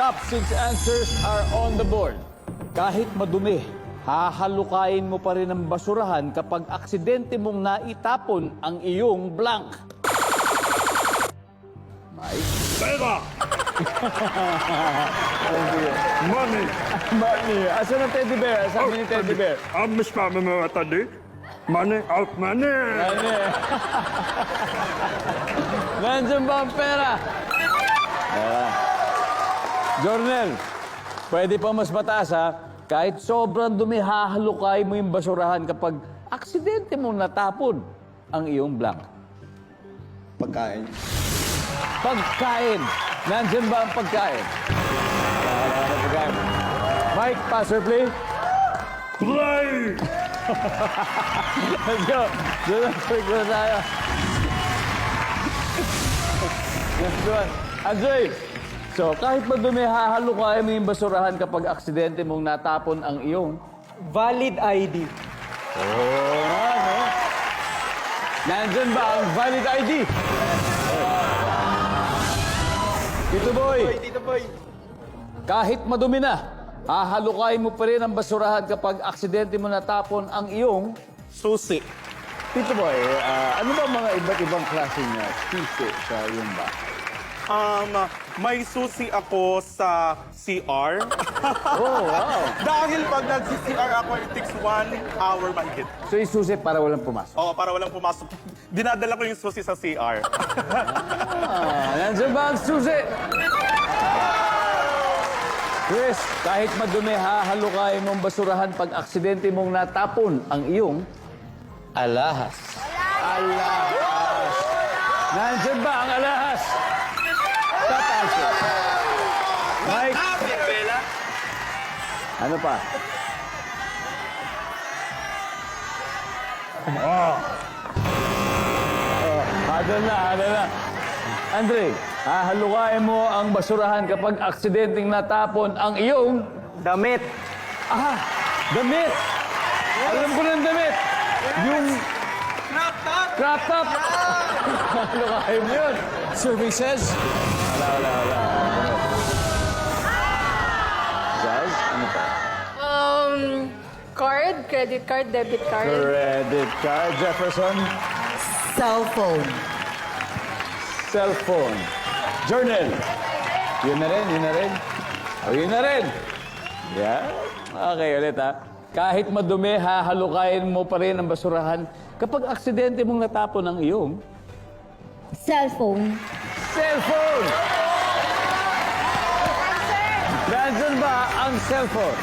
top 6 answers are on the board. Kahit madumi, hahalukayin mo pa rin ang basurahan kapag aksidente mong naitapon ang iyong blank. Mike? Pera! Money! Money. Asan ang teddy bear? Sabi ni teddy bear. Mas kami mga tadi. Money out money! Ano eh? Nandiyan ba ang pera? Jornel, pwede pa mas mataas ha. Kahit sobrang dumi, hahalukay mo yung basurahan kapag aksidente mo natapon ang iyong blank. Pagkain. Pagkain. Nandiyan ba ang pagkain? Wala na pagkain. Mike, passer play. Play! Let's go. Let's go tayo. Let's go. Andre, so kahit madumi, hahalukay mo yung basurahan kapag aksidente mong natapon ang iyong Valid ID. ano? Nandyan ba ang valid ID? Tito Boy. Tito Boy. Kahit madumi na, hahalukay mo pa rin ang basurahan kapag aksidente mo natapon ang iyong Susi. Tito Boy, ano ba mga iba't ibang klaseng susi sa iyong ba? May susi ako sa CR. Oh, wow. Dahil pag nag-CR ako, it takes 1 hour mahigit. So isusi para walang pumasok. Oo, para walang pumasok. Dinadala ko yung susi sa CR. Nandiyan ba ang susi? Chris, kahit madumi, hahalukay mong basurahan pag aksidente mong natapon ang iyong alahas. Alahas. Nandiyan ba ang alahas? Top answer. Mike. Ano pa? Hadal na. Andre, hahalukain mo ang basurahan kapag aksidenteng natapon ang iyong Damit. damit. Alam ko ng damit. Yung crop top. Hahalukain mo yun. Services. Wala. Jazz, ano pa? Card, credit card, debit card. Credit card, Jefferson. Cellphone. Cellphone. Journal. Yun na rin. Yun na rin. Yeah. Okay, ulit ha. Kahit madumi, hahalukain mo pa rin ang basurahan kapag aksidente mong natapon ang iyong Cellphone. cellphone. Nandiyan ba ang cellphone?